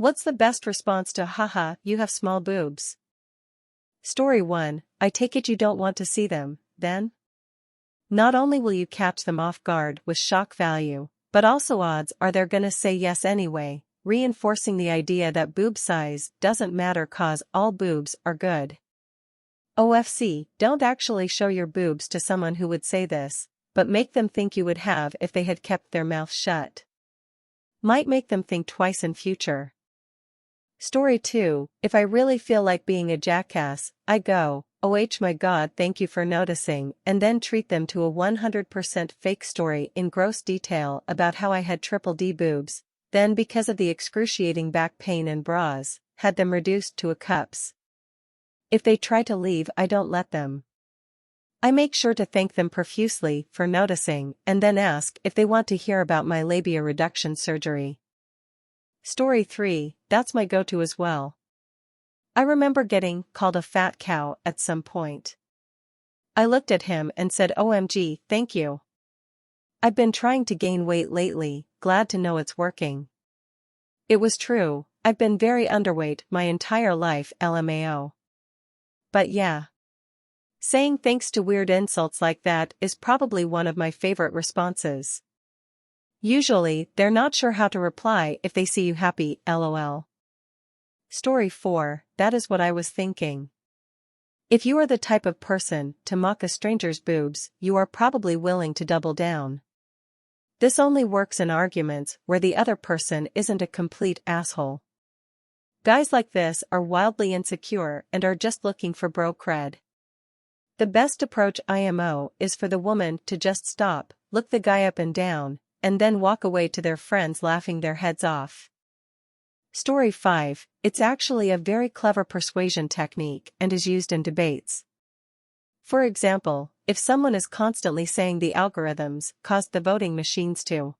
What's the best response to haha, you have small boobs? Story 1, I take it you don't want to see them, then? Not only will you catch them off guard with shock value, but also odds are they're gonna say yes anyway, reinforcing the idea that boob size doesn't matter cause all boobs are good. OFC, don't actually show your boobs to someone who would say this, but make them think you would have if they had kept their mouth shut. Might make them think twice in future. Story 2, if I really feel like being a jackass, I go, oh my god thank you for noticing, and then treat them to a 100% fake story in gross detail about how I had triple D boobs, then because of the excruciating back pain and bras, had them reduced to a cups. If they try to leave I don't let them. I make sure to thank them profusely for noticing and then ask if they want to hear about my labia reduction surgery. Story 3, that's my go-to as well. I remember getting called a fat cow at some point. I looked at him and said OMG, thank you. I've been trying to gain weight lately, glad to know it's working. It was true, I've been very underweight my entire life LMAO. But yeah. Saying thanks to weird insults like that is probably one of my favorite responses. Usually, they're not sure how to reply if they see you happy, lol. Story 4, that is what I was thinking. If you are the type of person to mock a stranger's boobs, you are probably willing to double down. This only works in arguments where the other person isn't a complete asshole. Guys like this are wildly insecure and are just looking for bro cred. The best approach IMO is for the woman to just stop, look the guy up and down, and then walk away to their friends laughing their heads off. Story 5, it's actually a very clever persuasion technique and is used in debates. For example, if someone is constantly saying the algorithms caused the voting machines to.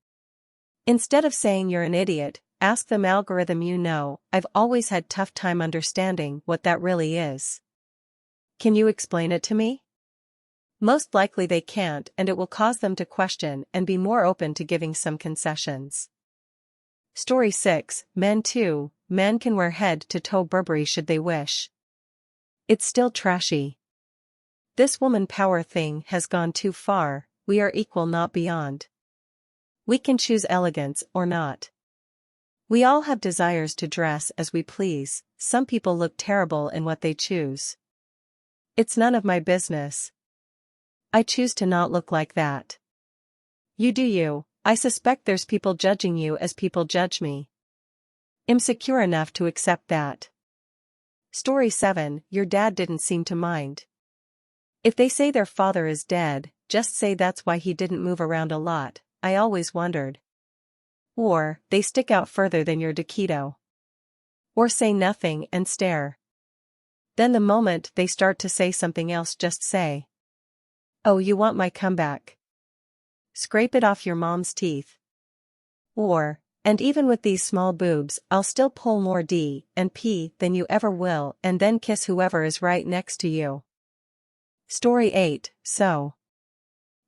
Instead of saying you're an idiot, ask them algorithm you know, I've always had tough time understanding what that really is. Can you explain it to me? Most likely they can't and it will cause them to question and be more open to giving some concessions. Story 6, men too, men can wear head-to-toe Burberry should they wish. It's still trashy. This woman power thing has gone too far, we are equal not beyond. We can choose elegance or not. We all have desires to dress as we please, some people look terrible in what they choose. It's none of my business. I choose to not look like that. You do you, I suspect there's people judging you as people judge me. I'm secure enough to accept that. Story 7, your dad didn't seem to mind. If they say their father is dead, just say that's why he didn't move around a lot, I always wondered. Or, they stick out further than your taquito. Or say nothing and stare. Then the moment they start to say something else just say. Oh, you want my comeback? Scrape it off your mom's teeth. Or, and even with these small boobs I'll still pull more D and P than you ever will and then kiss whoever is right next to you. Story 8, so.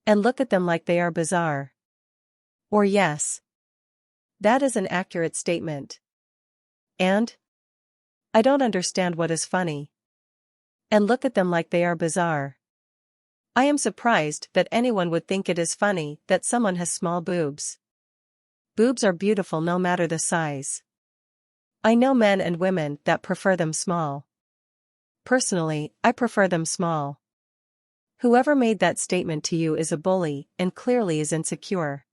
And look at them like they are bizarre. Or yes. That is an accurate statement. And? I don't understand what is funny. And look at them like they are bizarre. I am surprised that anyone would think it is funny that someone has small boobs. Boobs are beautiful no matter the size. I know men and women that prefer them small. Personally, I prefer them small. Whoever made that statement to you is a bully and clearly is insecure.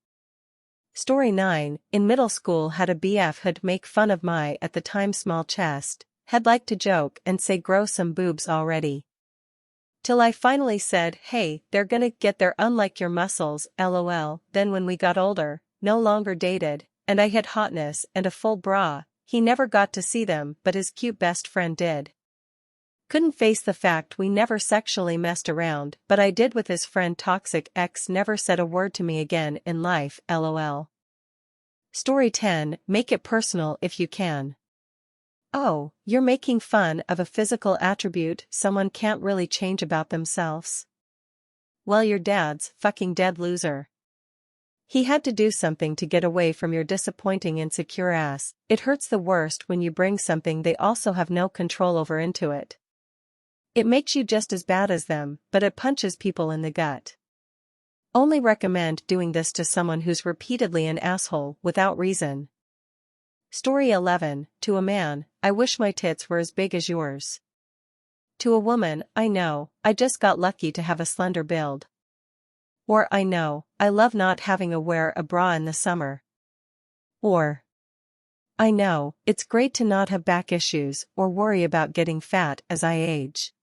Story 9, in middle school had a BF who'd make fun of my at the time small chest, had liked to joke and say grow some boobs already. Till I finally said, hey, they're gonna get there unlike your muscles, lol. Then when we got older, no longer dated, and I had hotness and a full bra, he never got to see them but his cute best friend did. Couldn't face the fact we never sexually messed around but I did with his friend toxic ex never said a word to me again in life, lol. Story 10, make it personal if you can. Oh, you're making fun of a physical attribute someone can't really change about themselves? Well, your dad's fucking dead loser. He had to do something to get away from your disappointing insecure ass. It hurts the worst when you bring something they also have no control over into it. It makes you just as bad as them, but it punches people in the gut. Only recommend doing this to someone who's repeatedly an asshole without reason. Story 11, to a man, I wish my tits were as big as yours. To a woman, I know, I just got lucky to have a slender build. Or I know, I love not having to wear a bra in the summer. Or I know, it's great to not have back issues or worry about getting fat as I age.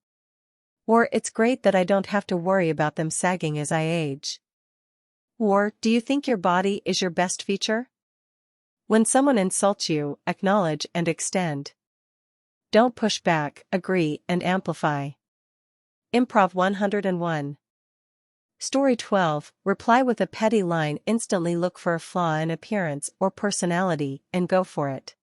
Or it's great that I don't have to worry about them sagging as I age. Or, do you think your body is your best feature? When someone insults you, acknowledge and extend. Don't push back, agree and amplify. Improv 101. Story 12, reply with a petty line. Instantly look for a flaw in appearance or personality and go for it.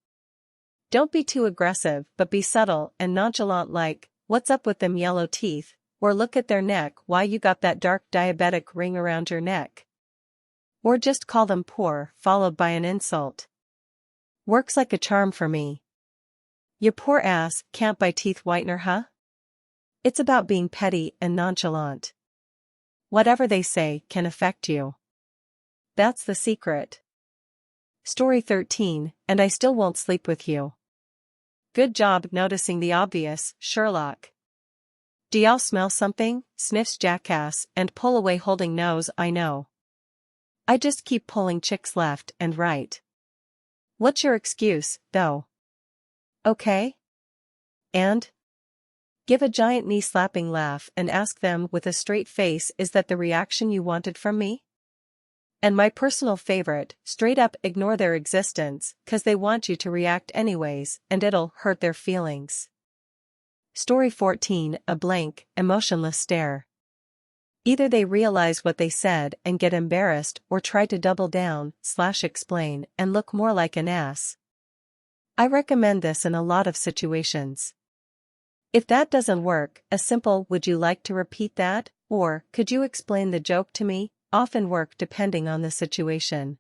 Don't be too aggressive, but be subtle and nonchalant, like, what's up with them yellow teeth? Or look at their neck, why you got that dark diabetic ring around your neck? Or just call them poor, followed by an insult. Works like a charm for me. You poor ass, can't buy teeth whitener, huh? It's about being petty and nonchalant. Whatever they say can affect you. That's the secret. Story 13, and I still won't sleep with you. Good job noticing the obvious, Sherlock. Do y'all smell something? Sniffs jackass and pull away holding nose. I know. I just keep pulling chicks left and right. What's your excuse, though? Okay? And? Give a giant knee-slapping laugh and ask them with a straight face, is that the reaction you wanted from me? And my personal favorite, straight up ignore their existence, 'cause they want you to react anyways, and it'll hurt their feelings. Story 14, a blank, emotionless stare. Either they realize what they said and get embarrassed or try to double down, explain, and look more like an ass. I recommend this in a lot of situations. If that doesn't work, a simple "would you like to repeat that?" or "could you explain the joke to me?" often work depending on the situation.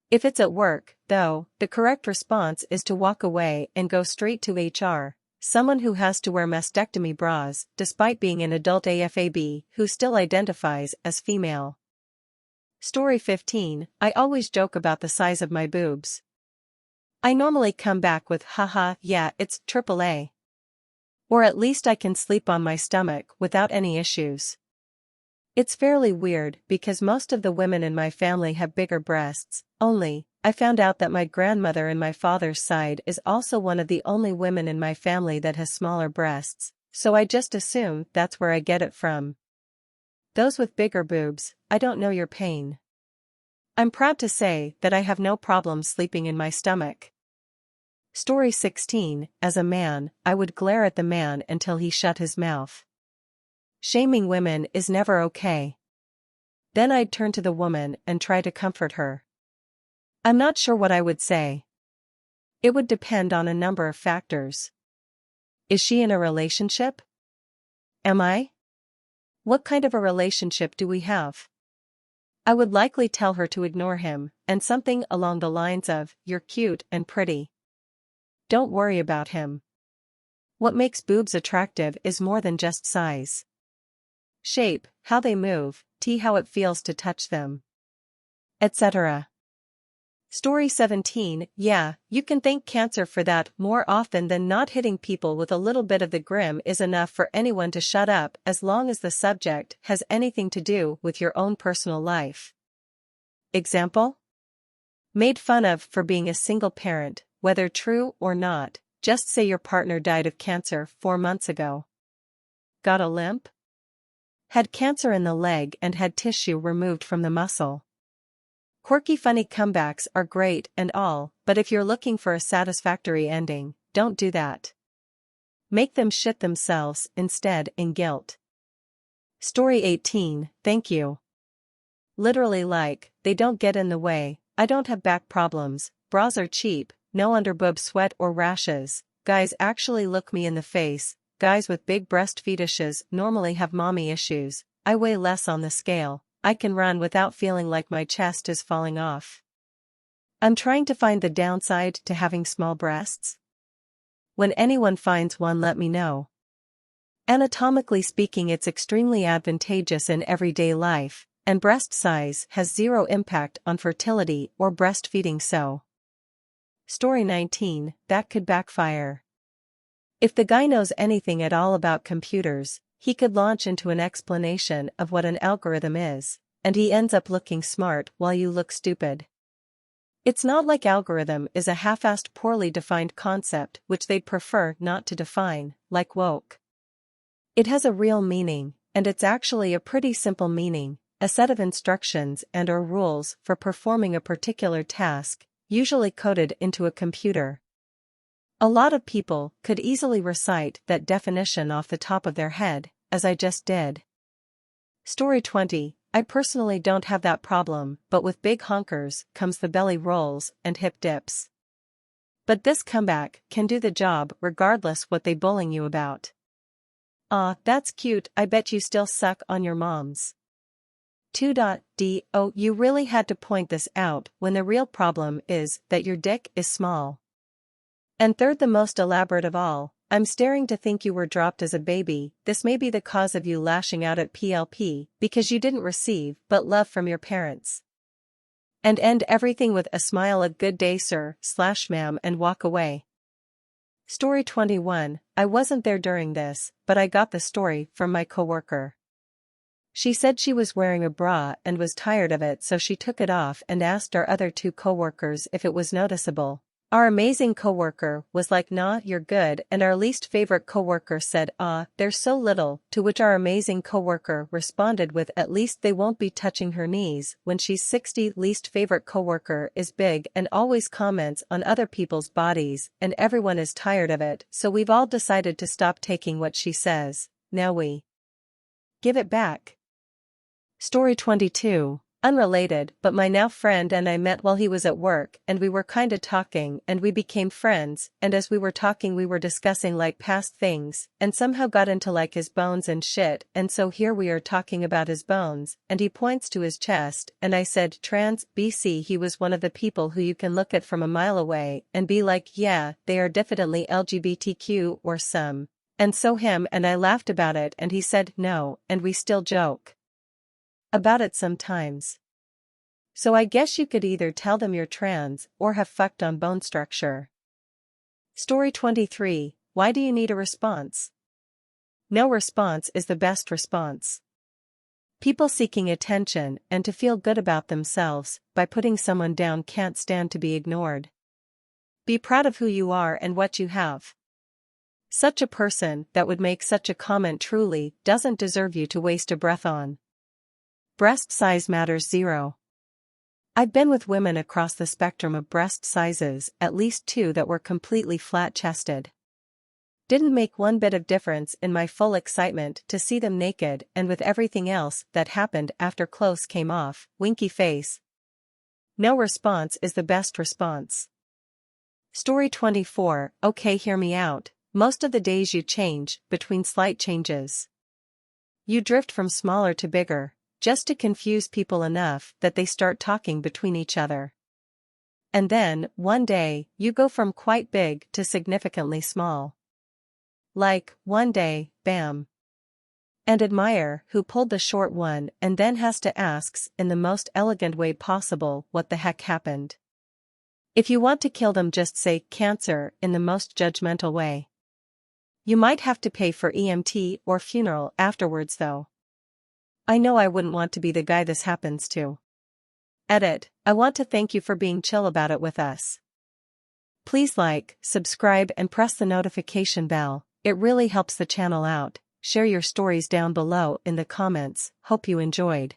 If it's at work, though, the correct response is to walk away and go straight to HR, someone who has to wear mastectomy bras despite being an adult AFAB who still identifies as female. Story 15, I always joke about the size of my boobs. I normally come back with haha, yeah, it's AAA. Or at least I can sleep on my stomach without any issues. It's fairly weird because most of the women in my family have bigger breasts, only, I found out that my grandmother in my father's side is also one of the only women in my family that has smaller breasts, so I just assume that's where I get it from. Those with bigger boobs, I don't know your pain. I'm proud to say that I have no problem sleeping in my stomach. Story 16, as a man, I would glare at the man until he shut his mouth. Shaming women is never okay. Then I'd turn to the woman and try to comfort her. I'm not sure what I would say. It would depend on a number of factors. Is she in a relationship? Am I? What kind of a relationship do we have? I would likely tell her to ignore him, and something along the lines of, "You're cute and pretty. Don't worry about him. What makes boobs attractive is more than just size. Shape, how they move, how it feels to touch them, etc." Story 17, yeah, you can thank cancer for that. More often than not, hitting people with a little bit of the grim is enough for anyone to shut up as long as the subject has anything to do with your own personal life. Example? Made fun of for being a single parent, whether true or not, just say your partner died of cancer 4 months ago. Got a limp? Had cancer in the leg and had tissue removed from the muscle. Quirky funny comebacks are great and all, but if you're looking for a satisfactory ending, don't do that. Make them shit themselves instead in guilt. Story 18, thank you. Literally like, they don't get in the way, I don't have back problems, bras are cheap, no underboob sweat or rashes, guys actually look me in the face, guys with big breast fetishes normally have mommy issues, I weigh less on the scale, I can run without feeling like my chest is falling off. I'm trying to find the downside to having small breasts. When anyone finds one, let me know. Anatomically speaking, it's extremely advantageous in everyday life, and breast size has zero impact on fertility or breastfeeding. So, Story 19, that could backfire. If the guy knows anything at all about computers, he could launch into an explanation of what an algorithm is, and he ends up looking smart while you look stupid. It's not like algorithm is a half-assed, poorly defined concept which they'd prefer not to define, like woke. It has a real meaning, and it's actually a pretty simple meaning, a set of instructions and/or rules for performing a particular task, usually coded into a computer. A lot of people could easily recite that definition off the top of their head, as I just did. Story 20, I personally don't have that problem, but with big honkers comes the belly rolls and hip dips. But this comeback can do the job regardless what they bullying you about. Aw, that's cute, I bet you still suck on your moms. 2.D. Oh, you really had to point this out when the real problem is that your dick is small. And third, the most elaborate of all, I'm staring to think you were dropped as a baby. This may be the cause of you lashing out at PLP, because you didn't receive but love from your parents. And end everything with a smile, a good day sir, /ma'am, and walk away. Story 21, I wasn't there during this, but I got the story from my coworker. She said she was wearing a bra and was tired of it, so she took it off and asked our other two coworkers if it was noticeable. Our amazing coworker was like, nah, you're good, and our least favorite coworker said, there's so little, to which our amazing coworker responded with, at least they won't be touching her knees when she's 60. Least favorite coworker is big and always comments on other people's bodies, and everyone is tired of it, so we've all decided to stop taking what she says. Now we give it back. Story 22. Unrelated, but my now friend and I met while he was at work, and we were kinda talking, and we became friends, and as we were talking we were discussing like past things, and somehow got into like his bones and shit, and so here we are talking about his bones, and he points to his chest, and I said, trans, BC. He was one of the people who you can look at from a mile away, and be like, yeah, they are definitely LGBTQ or some. And so him and I laughed about it, and he said, no, and we still joke about it sometimes. So I guess you could either tell them you're trans or have fucked on bone structure. Story 23, why do you need a response? No response is the best response. People seeking attention and to feel good about themselves by putting someone down can't stand to be ignored. Be proud of who you are and what you have. Such a person that would make such a comment truly doesn't deserve you to waste a breath on. Breast size matters zero. I've been with women across the spectrum of breast sizes, at least two that were completely flat-chested. Didn't make one bit of difference in my full excitement to see them naked, and with everything else that happened after clothes came off, winky face. No response is the best response. Story 24, okay, hear me out. Most of the days you change between slight changes. You drift from smaller to bigger, just to confuse people enough that they start talking between each other. And then, one day, you go from quite big to significantly small. Like, one day, bam. And admire who pulled the short one, and then has to ask, in the most elegant way possible, what the heck happened. If you want to kill them, just say, cancer, in the most judgmental way. You might have to pay for EMT or funeral afterwards though. I know I wouldn't want to be the guy this happens to. Edit, I want to thank you for being chill about it with us. Please like, subscribe and press the notification bell, it really helps the channel out. Share your stories down below in the comments, hope you enjoyed.